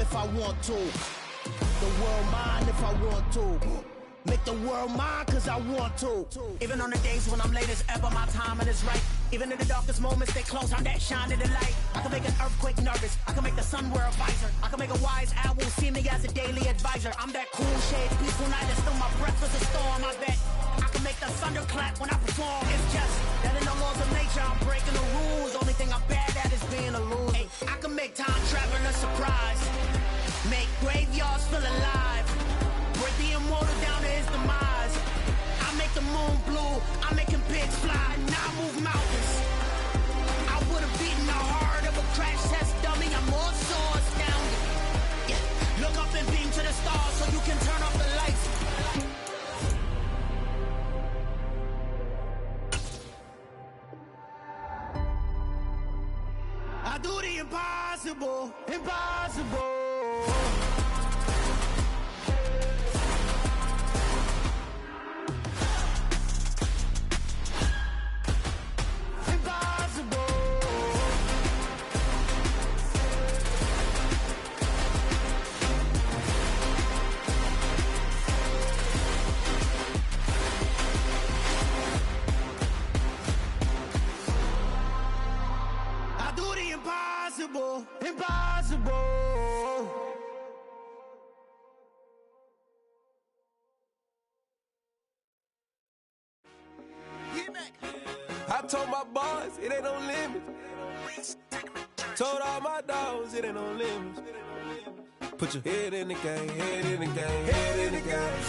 if I want to. The world mine if I want to. Make the world mine cause I want to. Even on the days when I'm late as ever, my timing is right. Even in the darkest moments, they close, I'm that shine in the light. I can make an earthquake nervous, I can make the sun wear a visor. I can make a wise owl see me as a daily advisor. I'm that cool shade, peaceful night, and still my breath is a storm, I bet. I can make the thunder clap when I perform. It's just that in the laws of nature, I'm breaking the rules. Only thing I'm bad at is being a loser. Hey, I can make time travel a surprise. Make graveyards feel alive. Break the immortal down to his demise. I make the moon blue, I'm making pigs fly. Now I move mountains. I would've beaten the heart of a crash test dummy. I'm more so astounded. Yeah. Look up and beam to the stars so you can turn off the lights. I do the impossible, impossible. Impossible, impossible. I told my boys it ain't no limits. Told all my dogs it ain't no limits. Put your head in the game, head in the game, head in the game.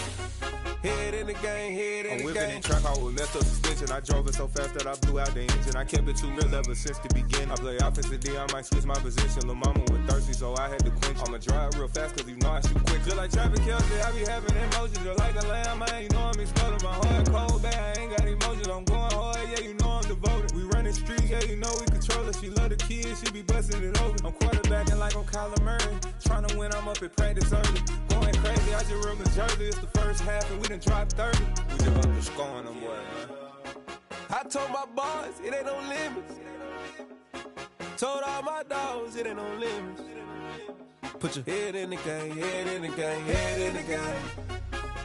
Head in the game, head in the game. I'm whipping in track, I was left up suspension. I drove it so fast that I blew out the engine. I kept it too real ever since the beginning. I play offensive D, I might switch my position. Lil' mama was thirsty, so I had to quench. I'ma drive real fast, cause you know I shoot quick. Just like traffic Kelsey, I be having emotions. Just like a lamb, man, you know I'm exploding. My heart cold, bad, I ain't got emotions. I'm going hard, yeah, you know I'm devoted. We running streets, yeah, you know we control it. She love the kids, she be busting it over. I'm quarterbacking like I'm Kyler Murray. Trying to win, I'm up at practice early. Going crazy, I just real Jersey. It's the first half and we done dropped 30. We just up to scoring them, boy, man. I told my boys it ain't no limits. Told all my dogs it ain't no limits. Put your head in the game, head in the game, head in the game.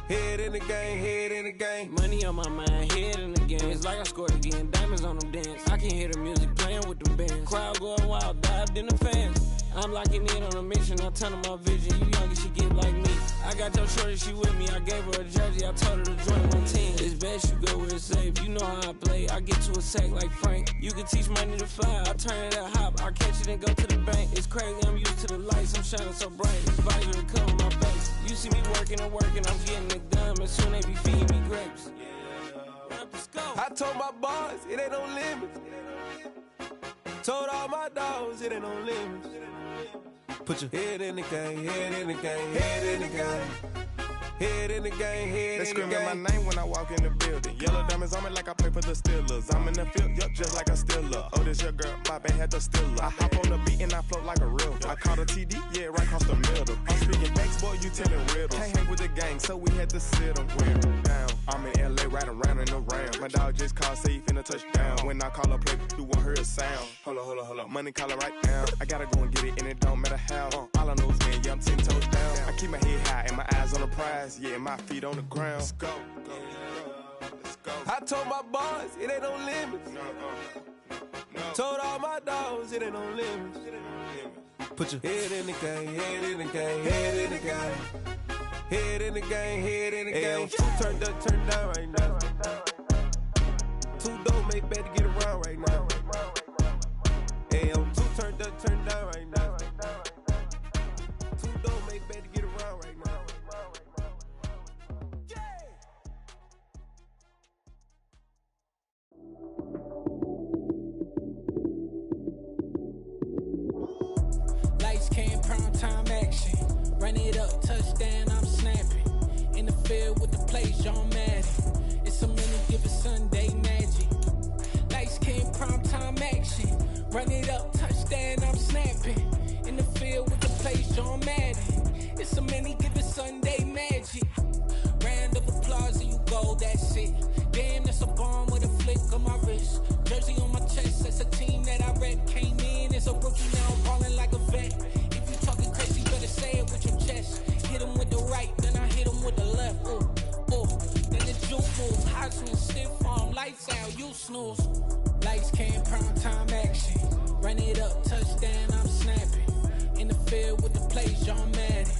Head in the game, head in the game. Money on my mind, head in the game. It's like I scored again, diamonds on them dance. I can hear the music playing with them bands. Crowd going wild, dived in the fans. I'm locking in on a mission, I tell her my vision. You young and she get like me. I got your shorty, she with me. I gave her a jersey, I told her to join my team. It's best you go where it's safe. You know how I play. I get to a sack like Frank. You can teach money to fly. I turn it up hop. I catch it and go to the bank. It's crazy, I'm used to the lights. I'm shining so bright. This body gonna cover my face. You see me working and working. I'm getting it done. And soon they be feeding me grapes. Let's go. I told my boys it ain't no limits. Told all my dogs it ain't no limits. Put your head in the game, head in the game, head in the game. Head in the game, head in the game. They screaming my name when I walk in the building. Yellow diamonds on me like I play for the Steelers. I'm in the field, yup, just like a Steeler. Oh, this your girl, my band had the Steeler. I hop on the beat and I float like a real. I caught a TD, yeah, right across the middle. I'm speaking facts, boy, you telling riddles. Can't hang with the gang, so we had to sit them down. I'm in LA, riding around in the ram. My dog just called, say he finna touchdown. When I call a play, you won't hear a sound. Hold up, money calling right now. I gotta go and get it, and it don't matter how. All I know is, man, yeah, I'm 10 toes down. I keep my head high and my eyes on the prize. Yeah, my feet on the ground. Let's go. Let's go. I told my boys it ain't no limits. No. Told all my dogs it ain't no limits. Put your head in the game, head in the game, head in the game. Head in the game, head in the game. Two turned up, turned down right now. Two dope make better get around right now. Hey, I'm two turned up, turned down right now. Two dope make better get around right now. Lights came, prime time action. Run it up, touchdown, I'm snapping. In the field with the plays, John Madden. It's a many given Sunday magic. Lights came, prime time action. Run it up, touchdown, I'm snapping. In the field with the plays, John Madden. It's a many given Sunday magic. Round of applause and you go, that's it. Damn, that's a bomb with a flick on my wrist. Jersey on my chest, that's a team that I rep. Came in as a rookie, now I'm ballin' like a vet. If you talking crazy, better say snooze. Lights came, prime time action. Run it up, touchdown, I'm snapping. In the field with the plays, John Madden.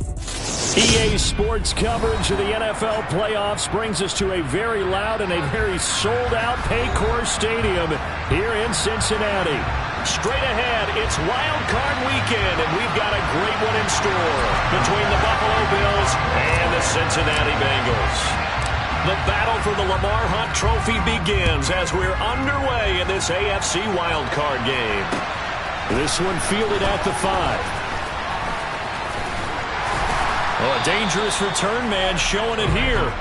EA Sports coverage of the NFL playoffs brings us to a very loud and a very sold-out Paycor Stadium here in Cincinnati. Straight ahead, it's Wild Card Weekend, and we've got a great one in store between the Buffalo Bills and the Cincinnati Bengals. The battle for the Lamar Hunt Trophy begins as we're underway in this AFC Wild Card game. This one fielded at the 5. Oh, a dangerous return man showing it here.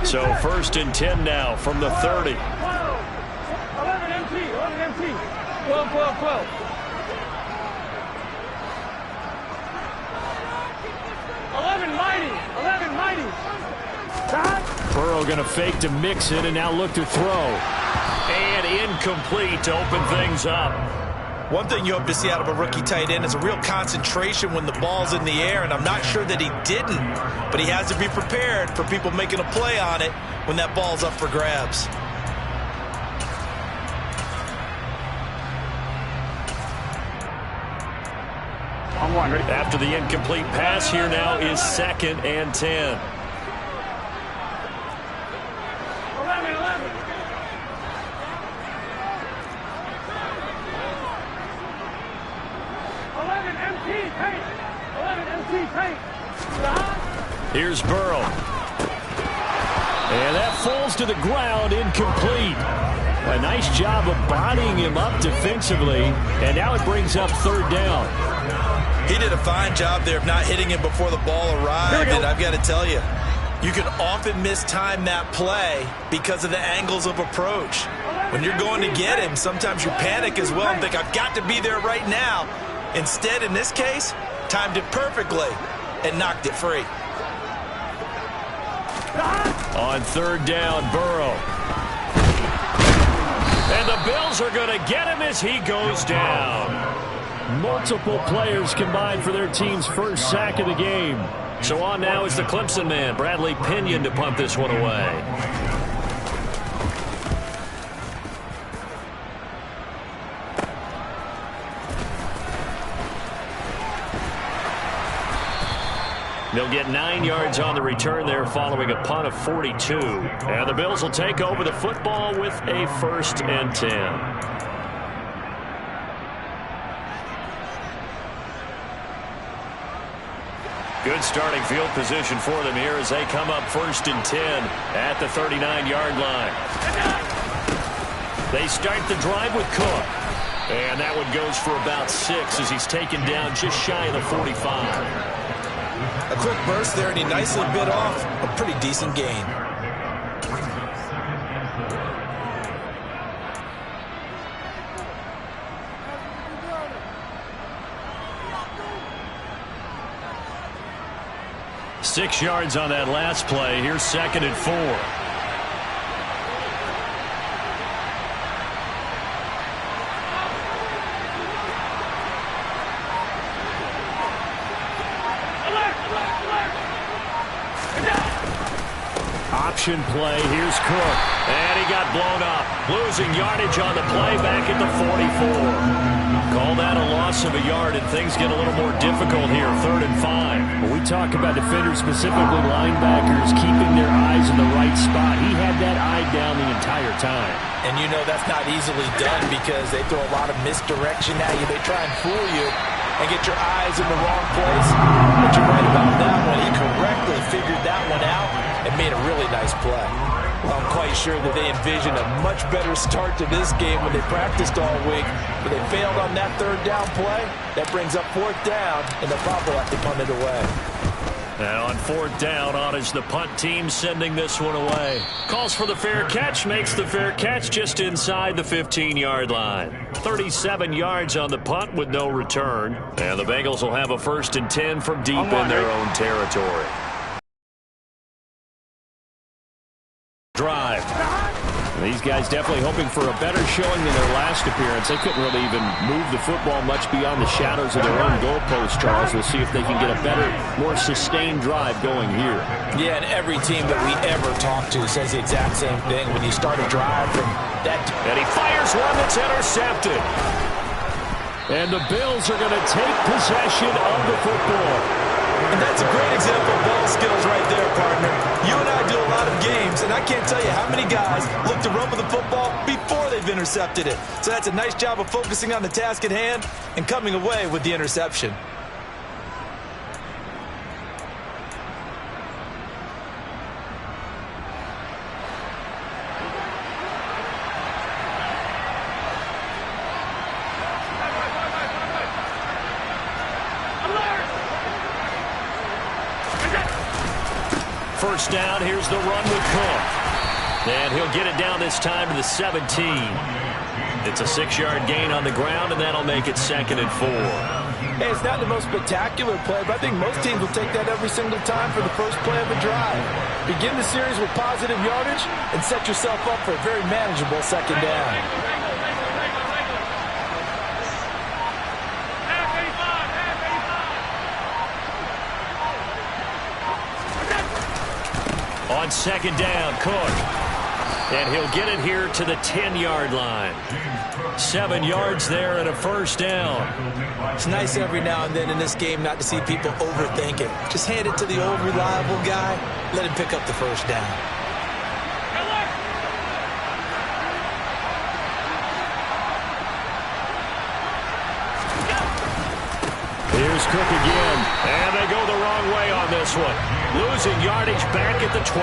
So 1st and 10 now from the 30. 11 MT. 12. 11 mighty. Burrow going to fake to mix it and now look to throw. And incomplete to open things up. One thing you hope to see out of a rookie tight end is a real concentration when the ball's in the air, and I'm not sure that he didn't, but he has to be prepared for people making a play on it when that ball's up for grabs. After the incomplete pass, here now is 2nd and 10. 11 MT. Here's Burrow. And that falls to the ground, incomplete. A nice job of bodying him up defensively, and now it brings up 3rd down. He did a fine job there of not hitting him before the ball arrived, and I've got to tell you, you can often mistime that play because of the angles of approach. When you're going to get him, sometimes you panic as well and think, I've got to be there right now. Instead, in this case, timed it perfectly and knocked it free. On 3rd down, Burrow. And the Bills are going to get him as he goes down. Multiple players combined for their team's first sack of the game. So on now is the Clemson man, Bradley Pinion, to punt this one away. They'll get 9 yards on the return there following a punt of 42. And the Bills will take over the football with a 1st and 10. Good starting field position for them here as they come up 1st and 10 at the 39-yard line. They start the drive with Cook. And that one goes for about 6 as he's taken down just shy of the 45. A quick burst there, and he nicely bit off a pretty decent gain. Six yards on that last play. Here's 2nd and 4. Option play. Here's Cook. And he got blown up. Losing yardage on the play back at the 44. Call that a loss of a yard, and things get a little more difficult here. 3rd and 5. When we talk about defenders, specifically linebackers, keeping their eyes in the right spot, he had that eye down the entire time. And you know that's not easily done because they throw a lot of misdirection at you. They try and fool you and get your eyes in the wrong place. But you're right about that one. He correctly figured that one out and made a really nice play. Well, I'm quite sure that they envisioned a much better start to this game when they practiced all week. But they failed on that 3rd down play. That brings up 4th down, and they'll probably have to punt it away. And on 4th down, on is the punt team sending this one away. Calls for the fair catch, makes the fair catch just inside the 15-yard line. 37 yards on the punt with no return. And the Bengals will have a 1st and 10 from deep in their own territory. Drive. These guys definitely hoping for a better showing than their last appearance. They couldn't really even move the football much beyond the shadows of their own goalpost, Charles. We'll see if they can get a better, more sustained drive going here. Yeah, and every team that we ever talk to says the exact same thing. When you start a drive from that... And he fires one that's intercepted. And the Bills are going to take possession of the football. And that's a great example of ball skills right there, partner. You and I do a lot of games, and I can't tell you how many guys look to run with the football before they've intercepted it. So that's a nice job of focusing on the task at hand and coming away with the interception. First down, here's the run with Cook. And he'll get it down this time to the 17. It's a 6-yard gain on the ground, and that'll make it 2nd and 4. Hey, it's not the most spectacular play, but I think most teams will take that every single time for the first play of the drive. Begin the series with positive yardage and set yourself up for a very manageable 2nd down. On 2nd down, Cook. And he'll get it here to the 10-yard line. 7 yards there and a 1st down. It's nice every now and then in this game not to see people overthink it. Just hand it to the old reliable guy. Let him pick up the 1st down. Here's Cook again. And they go the wrong way on this one. Losing yardage back at the 12.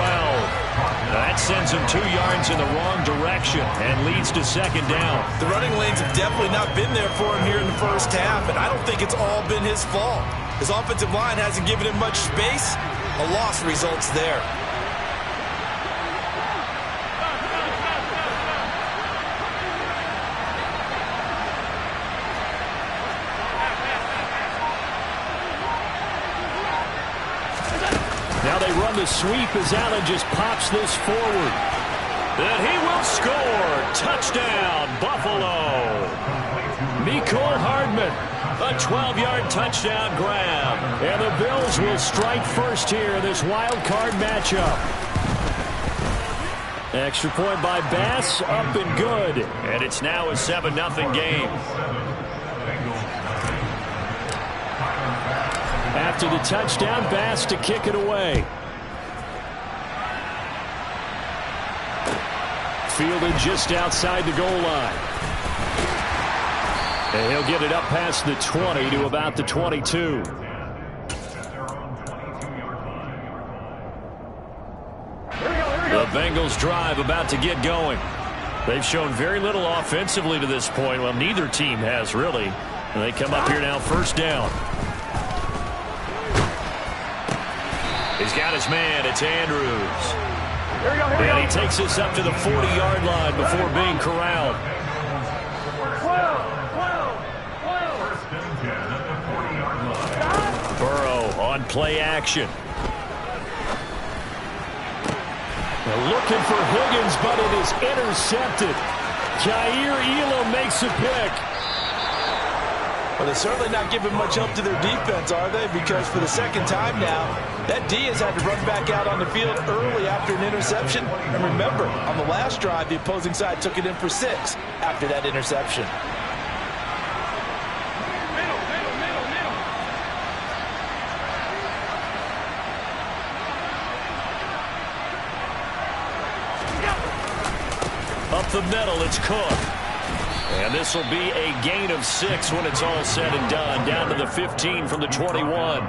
That sends him 2 yards in the wrong direction and leads to 2nd down. The running lanes have definitely not been there for him here in the first half, and I don't think it's all been his fault. His offensive line hasn't given him much space. A loss results there. Now they run the sweep as Allen just pops this forward. And he will score. Touchdown, Buffalo. Mecole Hardman, a 12-yard touchdown grab. And the Bills will strike first here in this wild card matchup. Extra point by Bass, up and good. And it's now a 7-0 game. After the touchdown, Bass to kick it away. Fielded just outside the goal line. And he'll get it up past the 20 to about the 22. The Bengals drive about to get going. They've shown very little offensively to this point. Well, neither team has really. And they come up here now, 1st down. He's got his man. It's Andrews. And he takes us up to the 40-yard line before being corralled. Burrow on play action. Looking for Higgins, but it is intercepted. Jair Elam makes a pick. Well, they're certainly not giving much help to their defense, are they? Because for the 2nd time now, that D has had to run back out on the field early after an interception. And remember, on the last drive, the opposing side took it in for 6 after that interception. Up the middle, it's Cook. And this will be a gain of 6 when it's all said and done. Down to the 15 from the 21.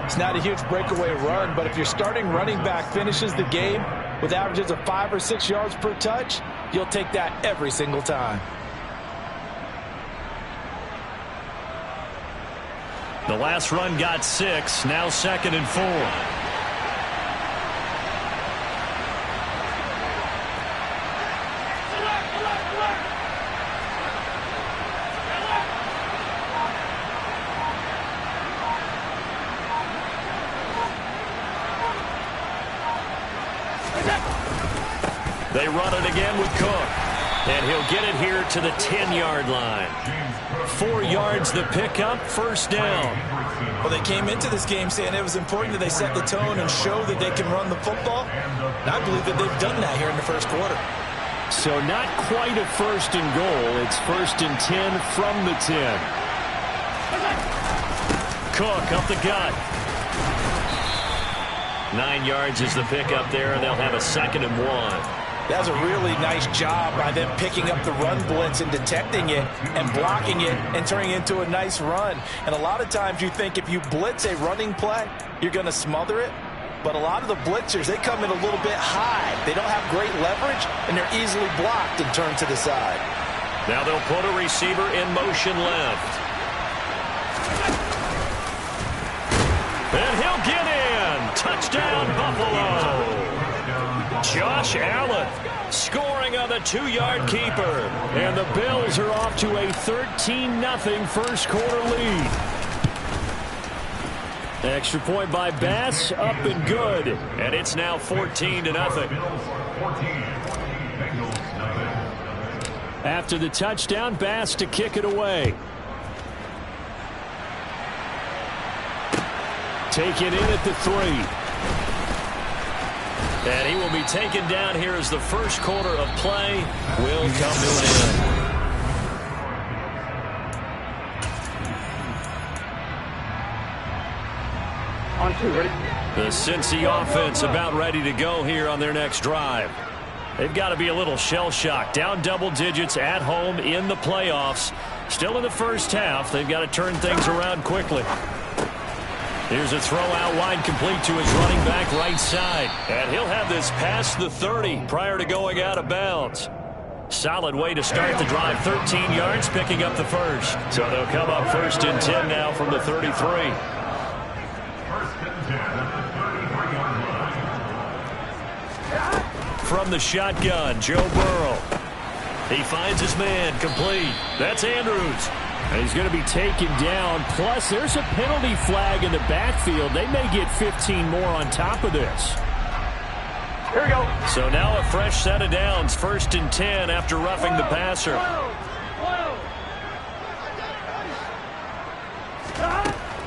It's not a huge breakaway run, but if your starting running back finishes the game with averages of 5 or 6 yards per touch, you'll take that every single time. The last run got 6. Now 2nd and 4. They run it again with Cook. And he'll get it here to the 10-yard line. 4 yards the pickup, first down. Well, they came into this game saying it was important that they set the tone and show that they can run the football. And I believe that they've done that here in the first quarter. So not quite a 1st and goal. It's 1st and 10 from the 10. Cook up the gut. 9 yards is the pickup there, and they'll have a 2nd and 1. That was a really nice job by them picking up the run blitz and detecting it and blocking it and turning it into a nice run. And a lot of times you think if you blitz a running play, you're going to smother it. But a lot of the blitzers, they come in a little bit high. They don't have great leverage, and they're easily blocked and turned to the side. Now they'll put a receiver in motion left. And he'll get in. Touchdown, Buffalo. Josh Allen scoring on the 2-yard keeper. And the Bills are off to a 13-0 first quarter lead. Extra point by Bass, up and good. And it's now 14-0. After the touchdown, Bass to kick it away. Taken in at the 3. And he will be taken down here as the first quarter of play will come to an end. On 2, ready? The Cincy offense about ready to go here on their next drive. They've got to be a little shell-shocked. Down double digits at home in the playoffs. Still in the first half. They've got to turn things around quickly. Here's a throw out wide, complete to his running back right side. And he'll have this past the 30 prior to going out of bounds. Solid way to start the drive. 13 yards, picking up the first. So they'll come up 1st and 10 now from the 33. 1st and 10 at the 33-yard line. From the shotgun, Joe Burrow. He finds his man, complete. That's Andrews. And he's going to be taken down. Plus, there's a penalty flag in the backfield. They may get 15 more on top of this. Here we go. So now a fresh set of downs. 1st and 10 after roughing the passer.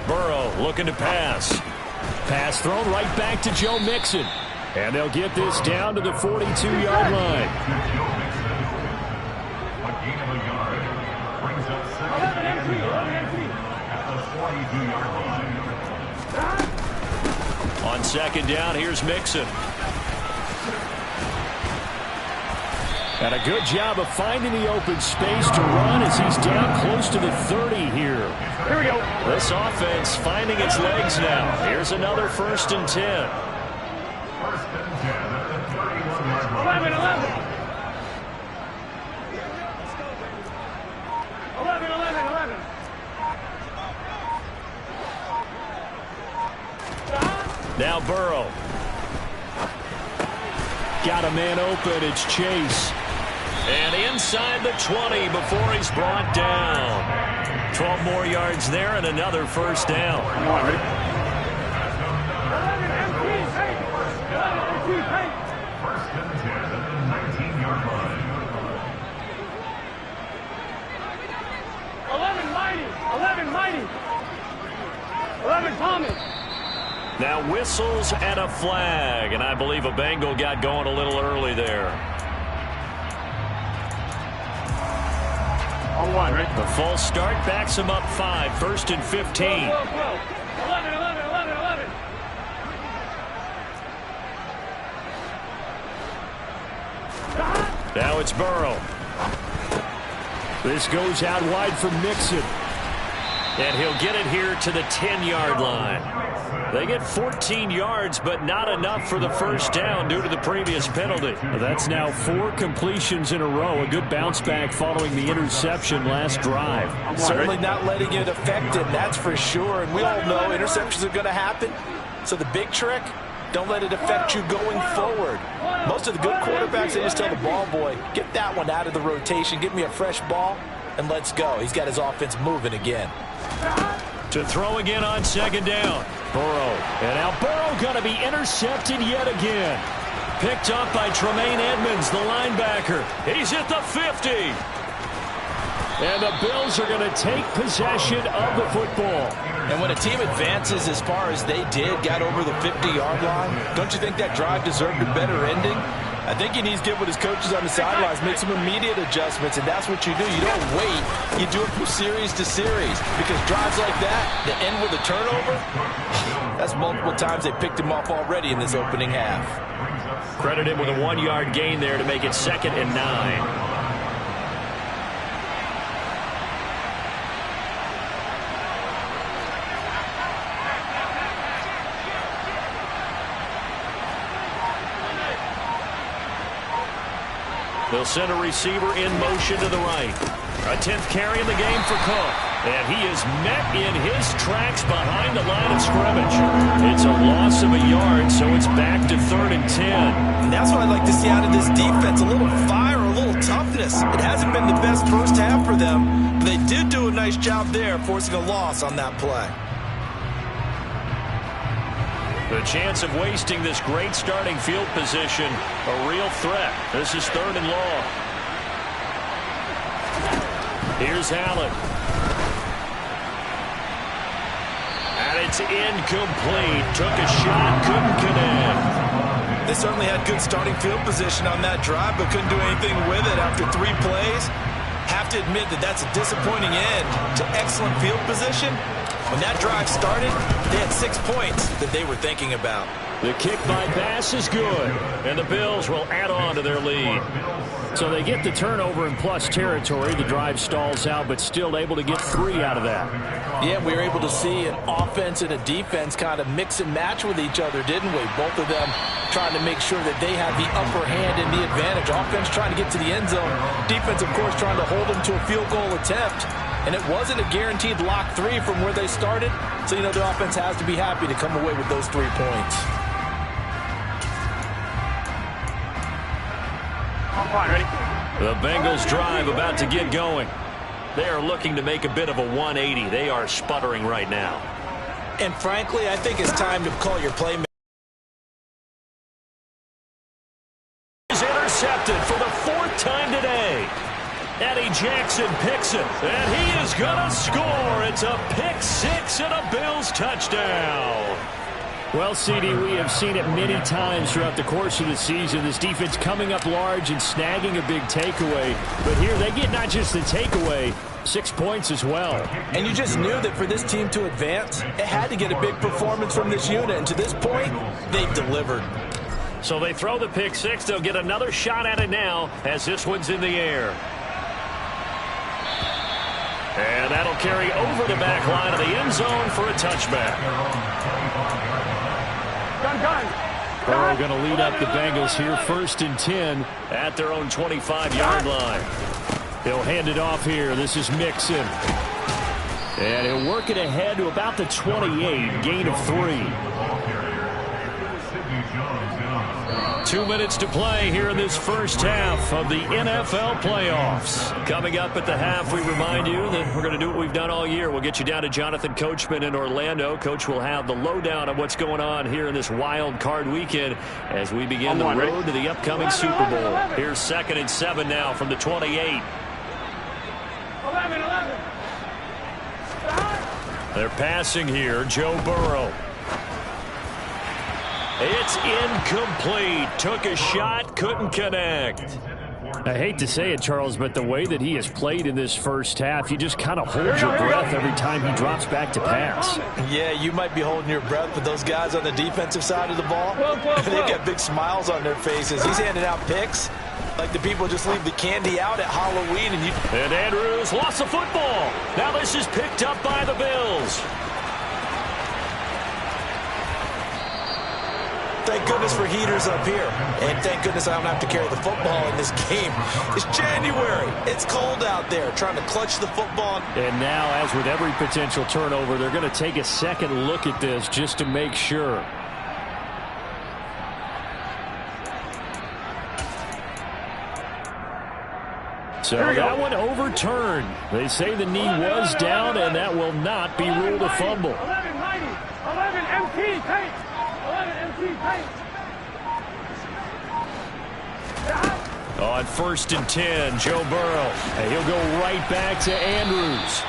Burrow looking to pass. Pass thrown right back to Joe Mixon. And they'll get this down to the 42-yard line. A gain of a yard brings up 2nd and 10 at the 42-yard line. On 2nd down, here's Mixon. And a good job of finding the open space to run as he's down close to the 30 here. Here we go. This offense finding its legs now. Here's another 1st and 10. 1st and 10 at the 31-yard line. 11. 11. Now Burrow. Got a man open. It's Chase. And inside the 20 before he's brought down. 12 more yards there and another 1st down. Come on, ready? 1st and 10 at the 19-yard line. 11 mighty. 11 Thomas. Now whistles and a flag. And I believe a Bengal got going a little early there. On 1, right? The false start backs him up 5. 1st and 15. 11. Now it's Burrow. This goes out wide for Mixon. And he'll get it here to the 10-yard line. They get 14 yards, but not enough for the first down due to the previous penalty. That's now 4 completions in a row. A good bounce back following the interception last drive. Certainly not letting it affect him, that's for sure. And we all know interceptions are going to happen. So the big trick, don't let it affect you going forward. Most of the good quarterbacks, they just tell the ball boy, get that one out of the rotation, give me a fresh ball, and let's go. He's got his offense moving again. To throw again on second down. Burrow. And now Burrow going to be intercepted yet again. Picked up by Tremaine Edmonds, the linebacker. He's at the 50. And the Bills are going to take possession of the football. And when a team advances as far as they did, got over the 50-yard line, don't you think that drive deserved a better ending? I think he needs to get with his coaches on the sidelines, make some immediate adjustments, and that's what you do. You don't wait. You do it from series to series, because drives like that, that end with a turnover, that's multiple times they picked him off already in this opening half. Credit him with a 1-yard gain there to make it 2nd and 9. They'll send a receiver in motion to the right. A 10th carry in the game for Cook. And he is met in his tracks behind the line of scrimmage. It's a loss of a yard, so it's back to 3rd and 10. And that's what I'd like to see out of this defense. A little fire, a little toughness. It hasn't been the best first half for them, but they did do a nice job there, forcing a loss on that play. The chance of wasting this great starting field position, a real threat. This is 3rd and long. Here's Allen. And it's incomplete. Took a shot, couldn't connect. They certainly had good starting field position on that drive, but couldn't do anything with it after 3 plays. Have to admit that that's a disappointing end to excellent field position. When that drive started, they had 6 points that they were thinking about. The kick by Bass is good, and the Bills will add on to their lead. So they get the turnover in plus territory. The drive stalls out, but still able to get 3 out of that. Yeah, we were able to see an offense and a defense kind of mix and match with each other, didn't we? Both of them trying to make sure that they have the upper hand and the advantage. Offense trying to get to the end zone. Defense, of course, trying to hold them to a field goal attempt. And it wasn't a guaranteed lock 3 from where they started. So, you know, the offense has to be happy to come away with those 3 points. Ready? The Bengals drive about to get going. They are looking to make a bit of a 180. They are sputtering right now. And frankly, I think it's time to call your playmaker. Is intercepted for the 4th time today. Eddie Jackson picks it, and he is going to score. It's a pick 6 and a Bills touchdown. Well, CD, we have seen it many times throughout the course of the season. This defense coming up large and snagging a big takeaway. But here they get not just the takeaway, 6 points as well. And you just knew that for this team to advance, it had to get a big performance from this unit. And to this point, they've delivered. So they throw the pick 6. They'll get another shot at it now as this one's in the air. And that'll carry over the back line of the end zone for a touchback. Burrow going to lead up the Bengals here, 1st and 10 at their own 25-yard line. He'll hand it off here. This is Mixon. And he'll work it ahead to about the 28, gain of 3. 2 minutes to play here in this first half of the NFL playoffs. Coming up at the half, we remind you that we're going to do what we've done all year. We'll get you down to Jonathan Coachman in Orlando. Coach will have the lowdown of what's going on here in this wild card weekend as we begin the road to the upcoming Super Bowl. Here's 2nd and 7 now from the 28. 11. They're passing here. Joe Burrow. It's incomplete. Took a shot, couldn't connect. I hate to say it, Charles, but the way that he has played in this first half, you just kind of hold your breath every time he drops back to pass. Yeah, you might be holding your breath, but those guys on the defensive side of the ball, they've got big smiles on their faces. He's handing out picks Like the people just leave the candy out at Halloween and Andrews lost the football. Now this is picked up by the Bills. Thank goodness for heaters up here. And thank goodness I don't have to carry the football in this game. It's January. It's cold out there. Trying to clutch the football. And now, as with every potential turnover, they're going to take a second look at this just to make sure. So that one overturned. They say the knee was down, and that will not be ruled a fumble. 11 MT, paint. 11 MT, paint. On 1st and 10, Joe Burrow. And he'll go right back to Andrews.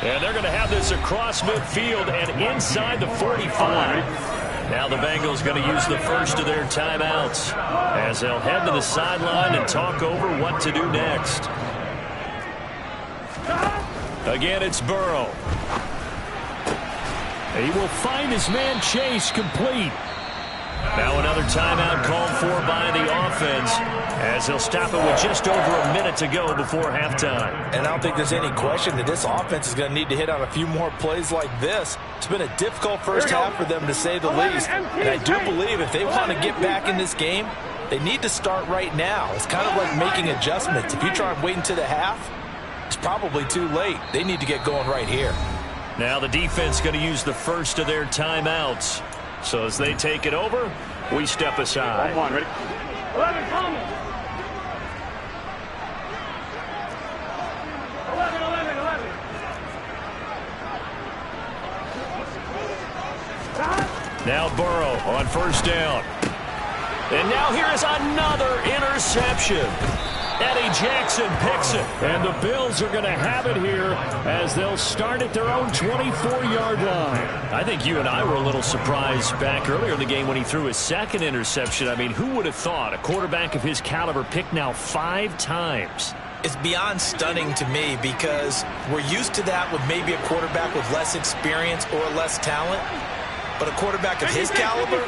And they're going to have this across midfield and inside the 45. Now the Bengals going to use the first of their timeouts as they'll head to the sideline and talk over what to do next. Again, it's Burrow. He will find his man Chase complete. Now another timeout called for by the offense as they'll stop it with just over a minute to go before halftime. And I don't think there's any question that this offense is going to need to hit on a few more plays like this. It's been a difficult first half for them, to say the least. And I do believe if they want to get back in this game, they need to start right now. It's kind of like making adjustments. If you try and wait until the half, it's probably too late. They need to get going right here. Now the defense going to use the first of their timeouts. So as they take it over, we step aside. Come on, ready? 11, come. 11. Now Burrow on 1st down. And now here is another interception. Eddie Jackson picks it. And the Bills are going to have it here as they'll start at their own 24-yard line. I think you and I were a little surprised back earlier in the game when he threw his second interception. I mean, who would have thought a quarterback of his caliber picked now 5 times? It's beyond stunning to me because we're used to that with maybe a quarterback with less experience or less talent. But a quarterback of his caliber,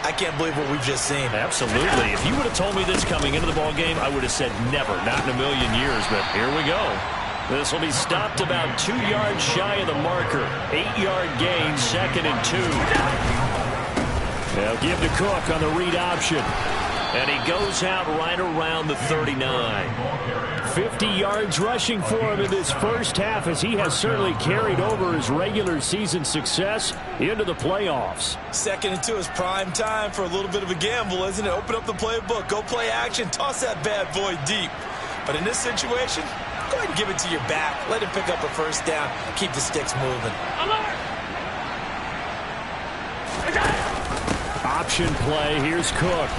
I can't believe what we've just seen. Absolutely. If you would have told me this coming into the ball game, I would have said never, not in a million years. But here we go. This will be stopped about 2 yards shy of the marker. 8-yard gain, 2nd and 2. They'll give to Cook on the read option. And he goes out right around the 39. 50 yards rushing for him in this first half as he has certainly carried over his regular season success into the playoffs. 2nd and 2 is prime time for a little bit of a gamble, isn't it? Open up the playbook, go play action, toss that bad boy deep. But in this situation, go ahead and give it to your back. Let him pick up a 1st down, keep the sticks moving. Option play, here's Cook.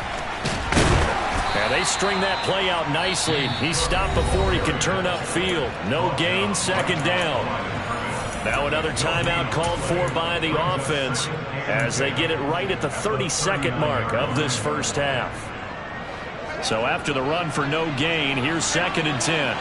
And they string that play out nicely. He stopped before he could turn upfield. No gain, 2nd down. Now another timeout called for by the offense as they get it right at the 32nd mark of this first half. So after the run for no gain, here's 2nd and 10.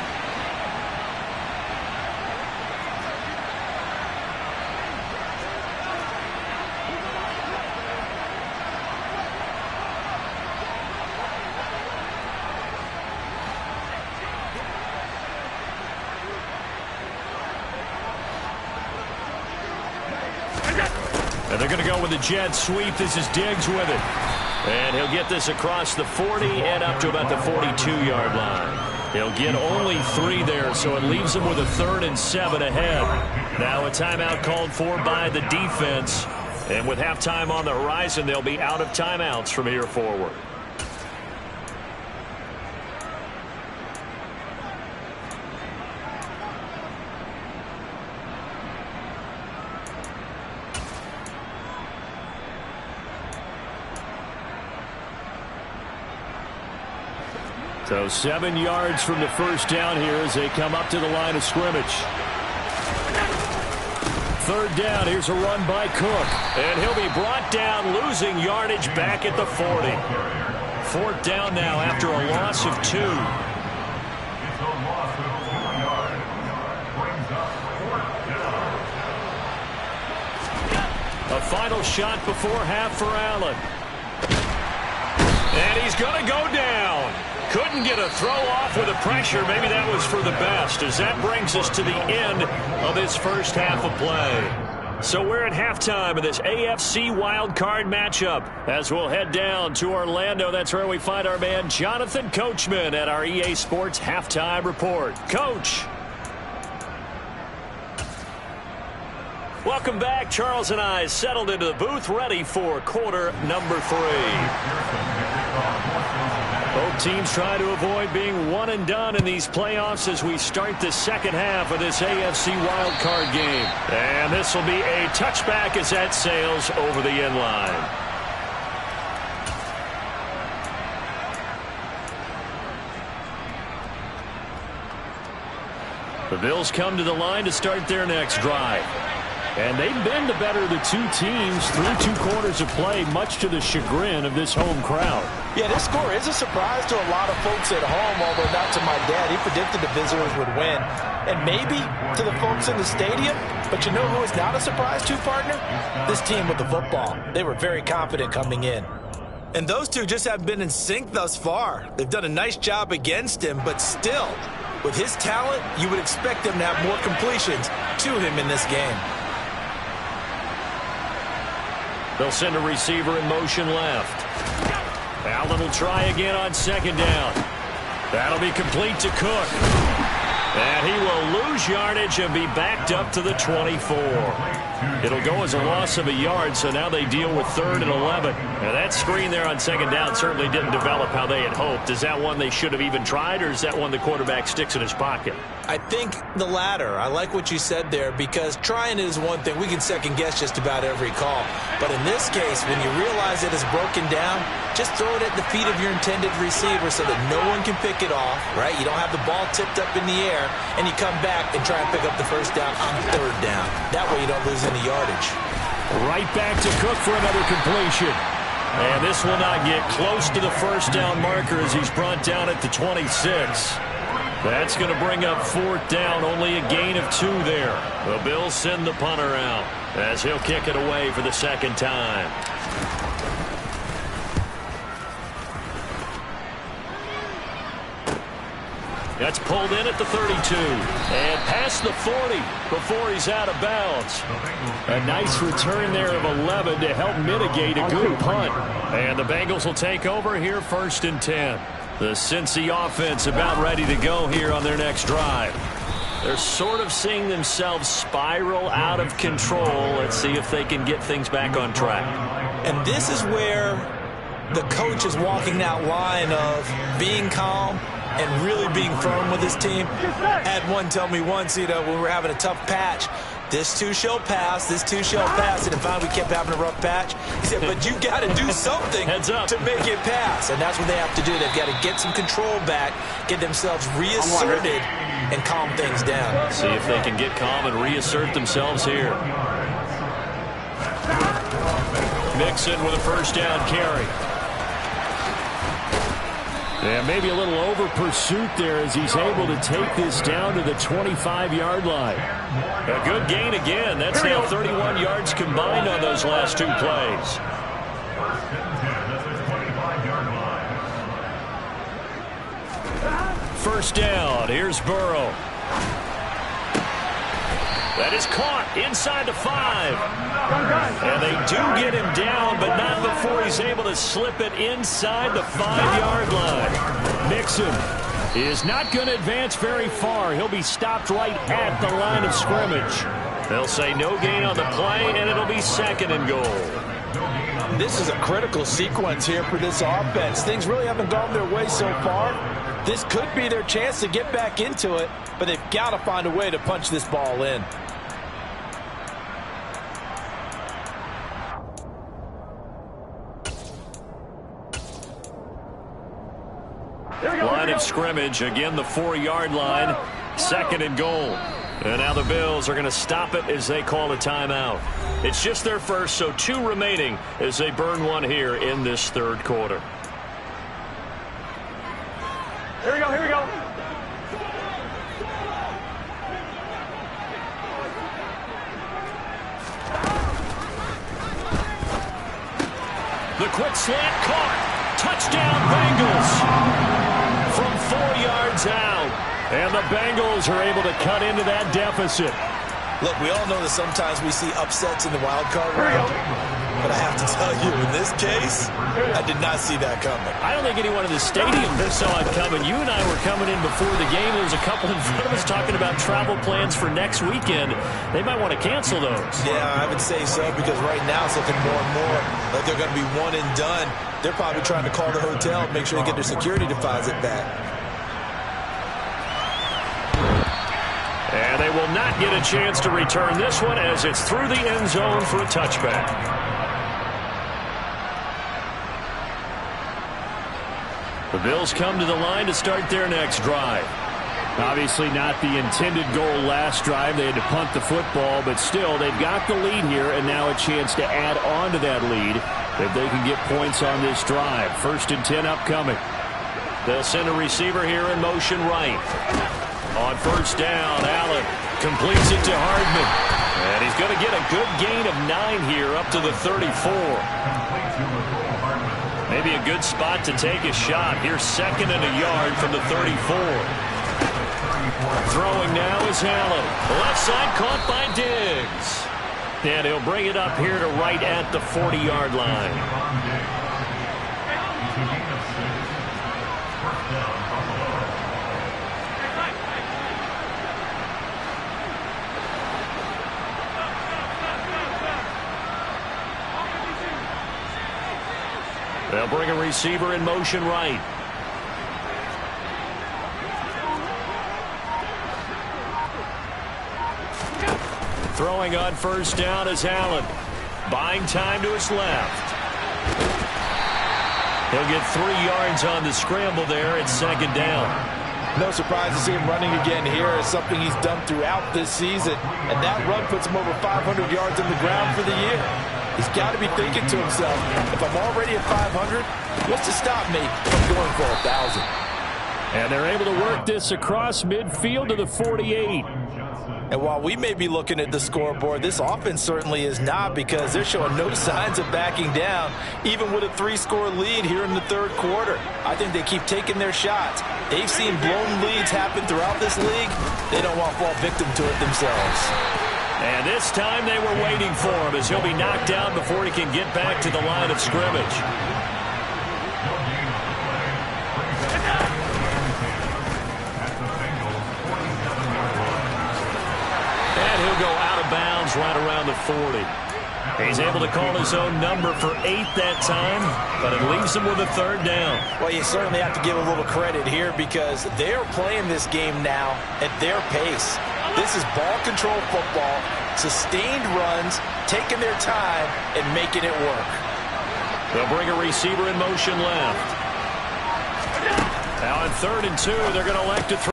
And they're going to go with a jet sweep. This is Diggs with it. And he'll get this across the 40 and up to about the 42-yard line. He'll get only 3 there, so it leaves him with a 3rd and 7 ahead. Now a timeout called for by the defense. And with halftime on the horizon, they'll be out of timeouts from here forward. So 7 yards from the 1st down here as they come up to the line of scrimmage. 3rd down, here's a run by Cook. And he'll be brought down, losing yardage back at the 40. 4th down now after a loss of 2. A final shot before half for Allen. And he's going to go down. Couldn't get a throw off with the pressure. Maybe that was for the best, as that brings us to the end of this first half of play. So we're at halftime of this AFC wildcard matchup as we'll head down to Orlando. That's where we find our man Jonathan Coachman at our EA Sports Halftime Report. Coach. Welcome back. Charles and I settled into the booth, ready for quarter number 3. Both teams try to avoid being one and done in these playoffs as we start the second half of this AFC wildcard game. And this will be a touchback as that sails over the end line. The Bills come to the line to start their next drive. And they've been the better of the two teams through 2 quarters of play, much to the chagrin of this home crowd. Yeah, this score is a surprise to a lot of folks at home, although not to my dad. He predicted the visitors would win. And maybe to the folks in the stadium. But you know who is not a surprise to, partner? This team with the football. They were very confident coming in. And those two just haven't been in sync thus far. They've done a nice job against him, but still, with his talent, you would expect him to have more completions to him in this game. They'll send a receiver in motion left. Allen will try again on second down. That'll be complete to Cook. And he will lose yardage and be backed up to the 24. It'll go as a loss of a yard, so now they deal with 3rd and 11. And that screen there on second down certainly didn't develop how they had hoped. Is that one they should have even tried, or is that one the quarterback sticks in his pocket? I think the latter. I like what you said there, because trying it is one thing. We can second guess just about every call. But in this case, when you realize it is broken down, just throw it at the feet of your intended receiver so that no one can pick it off, right? You don't have the ball tipped up in the air, and you come back and try and pick up the first down on 3rd down. That way you don't lose any yardage. Right back to Cook for another completion. And this will not get close to the first down marker as he's brought down at the 26. That's going to bring up 4th down, only a gain of 2 there. The Bills send the punter out as he'll kick it away for the second time. That's pulled in at the 32 and past the 40 before he's out of bounds. A nice return there of 11 to help mitigate a good punt. And the Bengals will take over here 1st and 10. The Cincy offense about ready to go here on their next drive. They're sort of seeing themselves spiral out of control. Let's see if they can get things back on track. And this is where the coach is walking that line of being calm and really being firm with his team. I had one tell me once, when we were having a tough patch, this too shall pass, this too shall pass, and finally we kept having a rough patch. He said, but you got to do something to make it pass, and that's what they have to do. They've got to get some control back, get themselves reasserted, and calm things down. See if they can get calm and reassert themselves here. Mixon with a first down carry. Yeah, maybe a little over pursuit there as he's able to take this down to the 25-yard line. A good gain again. That's now 31 yards combined on those last 2 plays. First down. Here's Burrow. That is caught inside the 5. And they do get him down, but not before he's able to slip it inside the 5-yard line. Mixon is not going to advance very far. He'll be stopped right at the line of scrimmage. They'll say no gain on the play, and it'll be 2nd and goal. This is a critical sequence here for this offense. Things really haven't gone their way so far. This could be their chance to get back into it, but they've got to find a way to punch this ball in. Line of scrimmage, again the 4-yard line, 2nd and goal. And now the Bills are going to stop it as they call a timeout. It's just their first, so 2 remaining as they burn 1 here in this 3rd quarter. Here we go, here we go. The quick slant caught. Touchdown, Bengals. 4 yards out. And the Bengals are able to cut into that deficit. Look, we all know that sometimes we see upsets in the wild card round. But I have to tell you, in this case, I did not see that coming. I don't think anyone in the stadium saw it coming. You and I were coming in before the game. There was a couple in front of us talking about travel plans for next weekend. They might want to cancel those. Yeah, I would say so, because right now it's looking more and more like they're going to be one and done. They're probably trying to call the hotel and make sure they get their security deposit back. And they will not get a chance to return this one as it's through the end zone for a touchback. The Bills come to the line to start their next drive. Obviously not the intended goal last drive. They had to punt the football, but still they've got the lead here and now a chance to add on to that lead if they can get points on this drive. 1st and 10 upcoming. They'll send a receiver here in motion right. On 1st down, Allen completes it to Hardman. And he's going to get a good gain of 9 here up to the 34. Maybe a good spot to take a shot. Here's 2nd and a yard from the 34. Throwing now is Allen. Left side caught by Diggs. And he'll bring it up here to right at the 40-yard line. They'll bring a receiver in motion right. Throwing on 1st down is Allen. Buying time to his left. He'll get 3 yards on the scramble there at 2nd down. No surprise to see him running again here. It's something he's done throughout this season. And that run puts him over 500 yards on the ground for the year. He's got to be thinking to himself, if I'm already at 500, what's to stop me from going for 1,000? And they're able to work this across midfield to the 48. And while we may be looking at the scoreboard, this offense certainly is not, because they're showing no signs of backing down, even with a 3-score lead here in the 3rd quarter. I think they keep taking their shots. They've seen blown leads happen throughout this league. They don't want to fall victim to it themselves. And this time they were waiting for him as he'll be knocked down before he can get back to the line of scrimmage. And he'll go out of bounds right around the 40. He's able to call his own number for 8 that time, but it leaves him with a 3rd down. Well, you certainly have to give a little credit here, because they're playing this game now at their pace. This is ball control football, sustained runs, taking their time, and making it work. They'll bring a receiver in motion left. Now on 3rd and 2, they're going to elect to throw.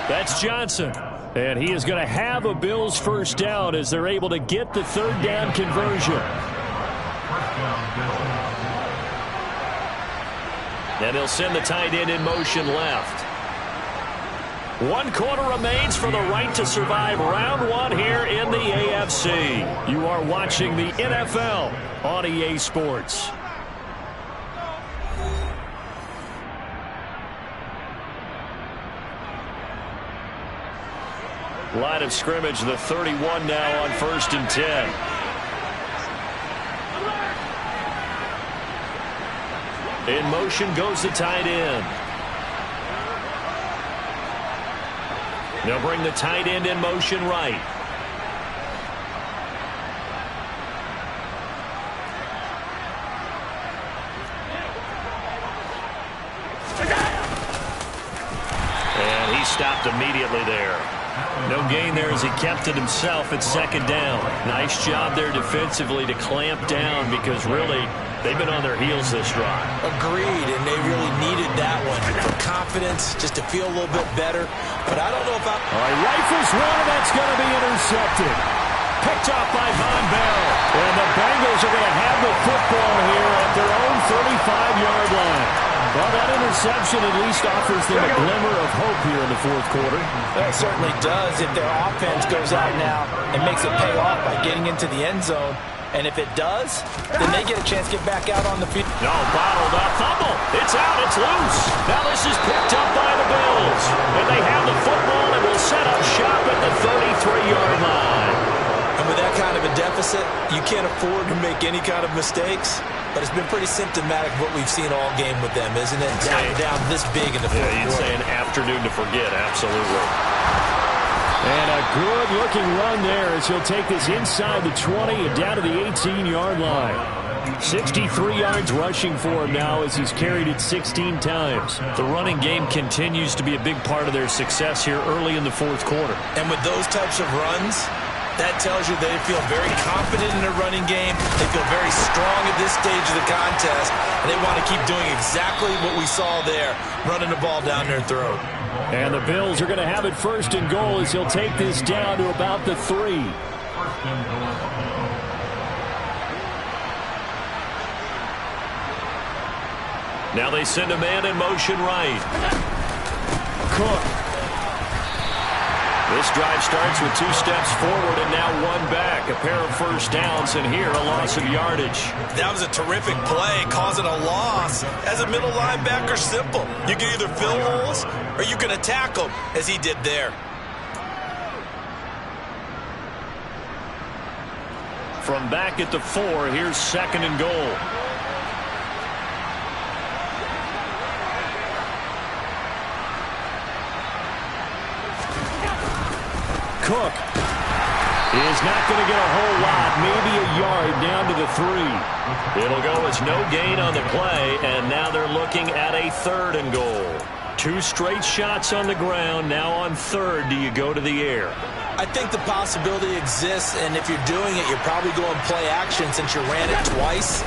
That's Johnson. And he is going to have a Bills 1st down as they're able to get the 3rd down conversion. And they'll send the tight end in motion left. 1 quarter remains for the right to survive round 1 here in the AFC. You are watching the NFL on EA Sports. Line of scrimmage, the 31 now on 1st and 10. In motion goes the tight end. They'll bring the tight end in motion right. And he stopped immediately there. No gain there as he kept it himself at 2nd down. Nice job there defensively to clamp down, because really they've been on their heels this drive. Agreed, and they really needed that one for confidence, just to feel a little bit better. But I don't know if All right, rifles one, that's going to be intercepted. Picked off by Von Bell. And the Bengals are going to have the football here at their own 35-yard line. Well, that interception at least offers them a glimmer of hope here in the fourth quarter. Well, it certainly does if their offense goes out now and makes it pay off by getting into the end zone. And if it does, then they get a chance to get back out on the field. No, bottled up. Fumble. It's out. It's loose. Now this is picked up by the Bills. And they have the football and will set up shop at the 33-yard line. And with that kind of a deficit, you can't afford to make any kind of mistakes. But it's been pretty symptomatic of what we've seen all game with them, isn't it? Down this big in the fourth quarter. You'd say an afternoon to forget. Absolutely. And a good-looking run there as he'll take this inside the 20 and down to the 18-yard line. 63 yards rushing for him now as he's carried it 16 times. The running game continues to be a big part of their success here early in the fourth quarter. And with those types of runs, that tells you they feel very confident in their running game. They feel very strong at this stage of the contest. And they want to keep doing exactly what we saw there, running the ball down their throat. And the Bills are going to have it first and goal as he'll take this down to about the 3. Now they send a man in motion right. Cook. This drive starts with 2 steps forward and now 1 back. A pair of first downs, and here a loss of yardage. That was a terrific play, causing a loss. As a middle linebacker, simple. You can either fill holes or you can attack them, as he did there. From back at the 4, here's second and goal. Cook is not going to get a whole lot, maybe a yard down to the 3. It'll go as no gain on the play, and now they're looking at a third and goal. 2 straight shots on the ground. Now on third, do you go to the air? I think the possibility exists, and if you're doing it, you're probably going play action since you ran it twice.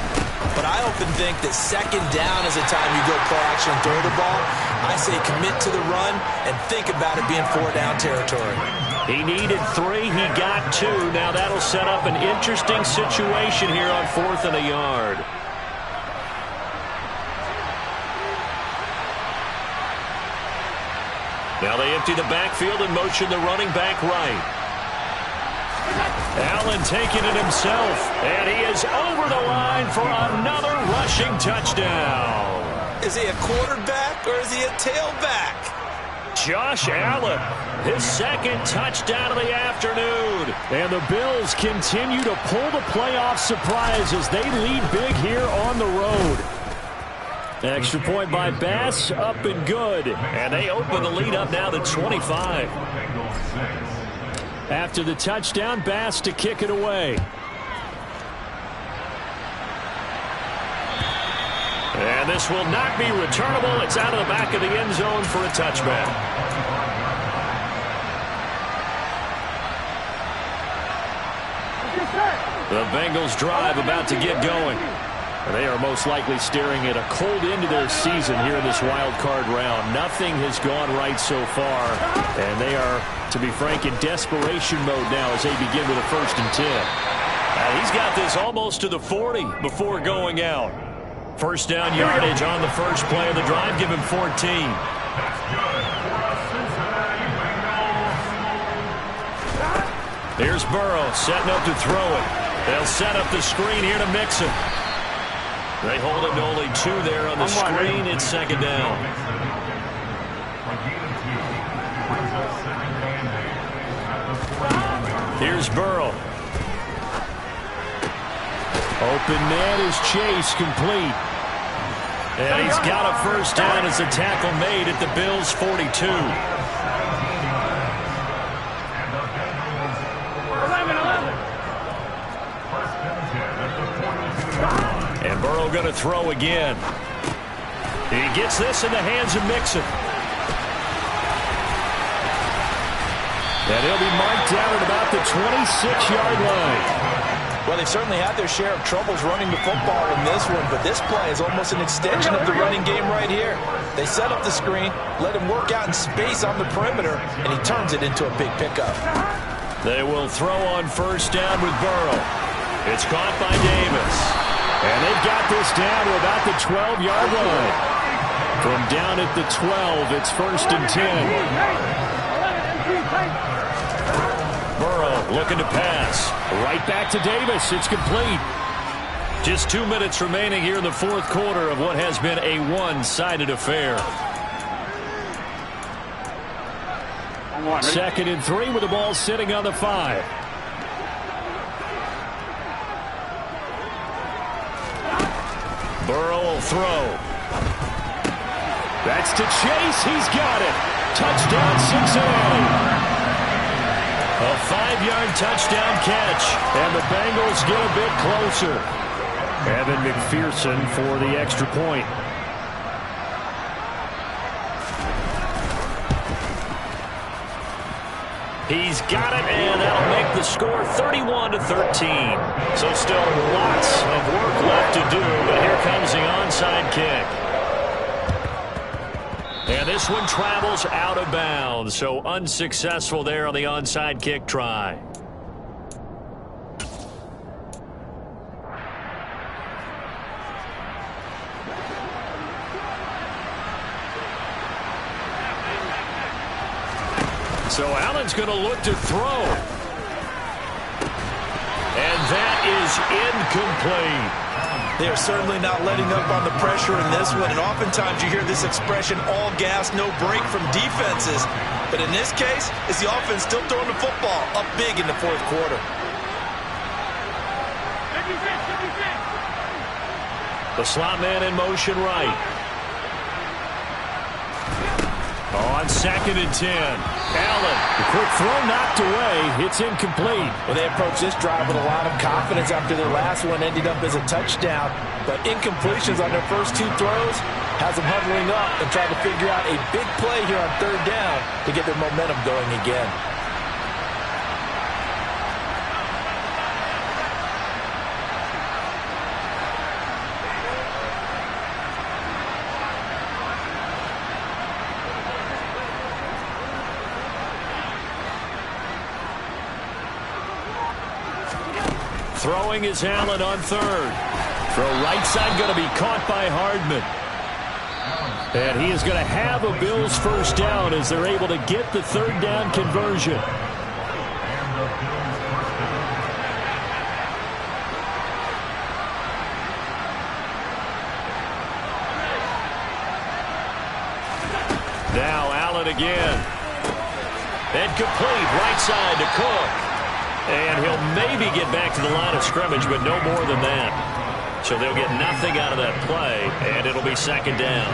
But I often think that second down is the time you go play action and throw the ball. I say commit to the run and think about it being 4-down territory. He needed 3. He got 2. Now that'll set up an interesting situation here on 4th and a yard. Now they empty the backfield and motion the running back right. Allen taking it himself, and he is over the line for another rushing touchdown. Is he a quarterback or is he a tailback? Josh Allen, his second touchdown of the afternoon. And the Bills continue to pull the playoff surprise as they lead big here on the road. Extra point by Bass, up and good. And they open the lead up now to 25. After the touchdown, Bass to kick it away. And this will not be returnable. It's out of the back of the end zone for a touchback. The Bengals drive about to get going. They are most likely staring at a cold end to their season here in this wild card round. Nothing has gone right so far, and they are, to be frank, in desperation mode now as they begin with a 1st and 10. He's got this almost to the 40 before going out. First down yardage on the first play of the drive. Give him 14. Here's Burrow setting up to throw it. They'll set up the screen here to Mixon. They hold him to only 2 there on the screen. It's second down. Here's Burrow. Open man is Chase, complete. And he's got a first down as a tackle made at the Bills' 42. 11. And Burrow going to throw again. He gets this in the hands of Mixon. And he'll be marked down at about the 26-yard line. Well, they've certainly had their share of troubles running the football in this one, but this play is almost an extension of the running game right here. They set up the screen, let him work out in space on the perimeter, and he turns it into a big pickup. They will throw on first down with Burrow. It's caught by Davis. And they've got this down to about the 12-yard line. From down at the 12, it's 1st and 10. Burrow looking to pass. Right back to Davis. It's complete. Just 2 minutes remaining here in the fourth quarter of what has been a one-sided affair. 2nd and 3 with the ball sitting on the 5. Burrow will throw. That's to Chase. He's got it. Touchdown, Cincinnati. A 5-yard touchdown catch. And the Bengals get a bit closer. Evan McPherson for the extra point. He's got it, and that'll make the score 31-13. So still lots of work left to do, but here comes the onside kick. And this one travels out of bounds, so unsuccessful there on the onside kick try. So Allen's going to look to throw. And that is incomplete. They are certainly not letting up on the pressure in this one. And oftentimes you hear this expression, all gas, no break from defenses. But in this case, it's the offense still throwing the football up big in the fourth quarter. The slot man in motion right. On 2nd and 10. Allen, the quick throw knocked away. It's incomplete. Well, they approached this drive with a lot of confidence after their last one ended up as a touchdown. But incompletions on their first 2 throws has them huddling up and trying to figure out a big play here on 3rd down to get their momentum going again. Throwing is Allen on 3rd. Throw right side going to be caught by Hardman. And he is going to have a Bills first down as they're able to get the 3rd down conversion. Now Allen again. And complete right side to Cook. And he'll maybe get back to the line of scrimmage, but no more than that. So they'll get nothing out of that play, and it'll be 2nd down.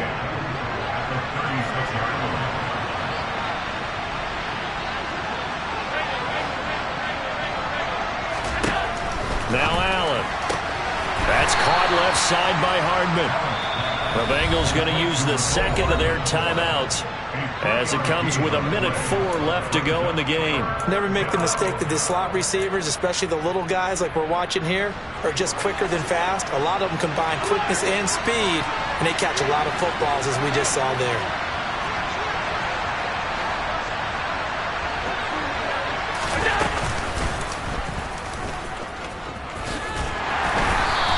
Now Allen. That's caught left side by Hardman. The Bengals going to use the 2nd of their timeouts as it comes with 1:04 left to go in the game. Never make the mistake that the slot receivers, especially the little guys like we're watching here, are just quicker than fast. A lot of them combine quickness and speed, and they catch a lot of footballs, as we just saw there.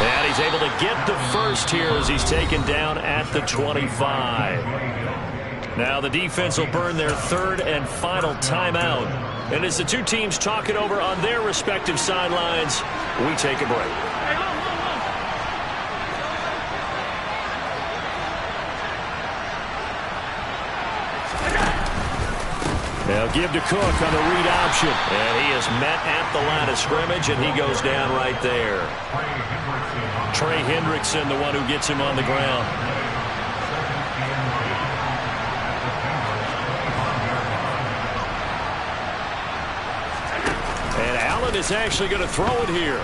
And he's able to get the first here as he's taken down at the 25. Now the defense will burn their 3rd and final timeout. And as the two teams talk it over on their respective sidelines, we take a break. Now give to Cook on the read option. And he is met at the line of scrimmage, and he goes down right there. Trey Hendrickson, the one who gets him on the ground. And Allen is actually going to throw it here.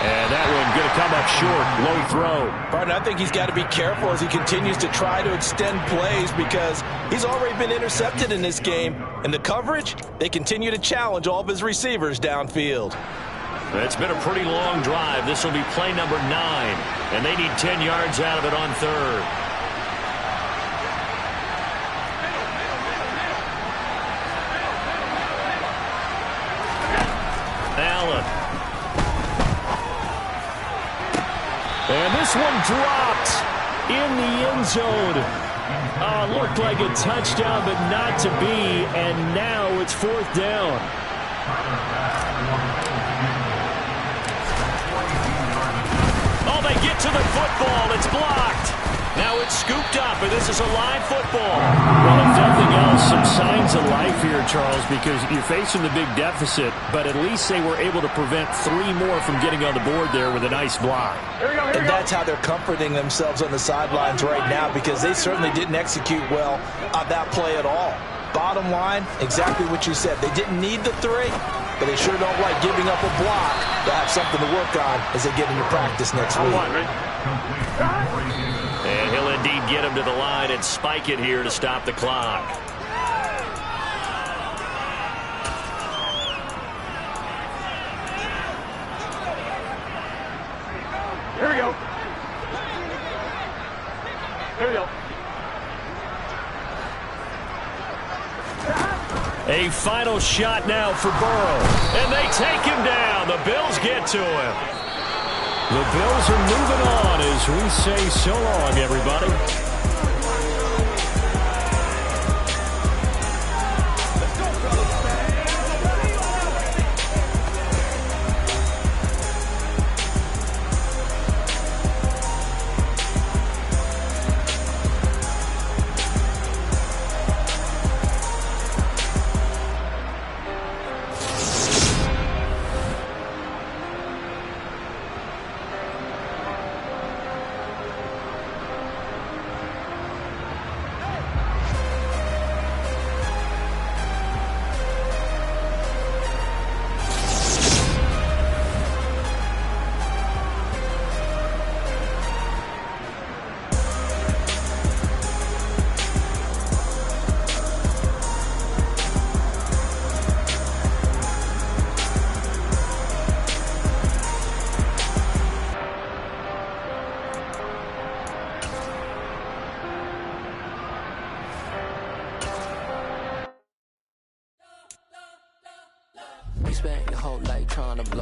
And that one going to come up short. Low throw. Pardon, I think he's got to be careful as he continues to try to extend plays because he's already been intercepted in this game. And the coverage, they continue to challenge all of his receivers downfield. It's been a pretty long drive. This will be play number 9. And they need 10 yards out of it on 3rd. Allen. And this one dropped. in the end zone. Looked like a touchdown, but not to be, and now it's 4th down. Oh, they get to the football. It's blocked. Now it's scooped up, and this is a live football. Well, if nothing else, some signs of life here, Charles, because you're facing the big deficit, but at least they were able to prevent 3 more from getting on the board there with a nice block. And that's how they're comforting themselves on the sidelines right now, because they certainly didn't execute well on that play at all. Bottom line, exactly what you said. They didn't need the 3, but they sure don't like giving up a block to have something to work on as they get into practice next week. And he'll indeed get him to the line and spike it here to stop the clock. Here we go. Here we go. A final shot now for Burrow. And they take him down. The Bills get to him. The Bills are moving on as we say so long, everybody. You spent your whole life trying to blow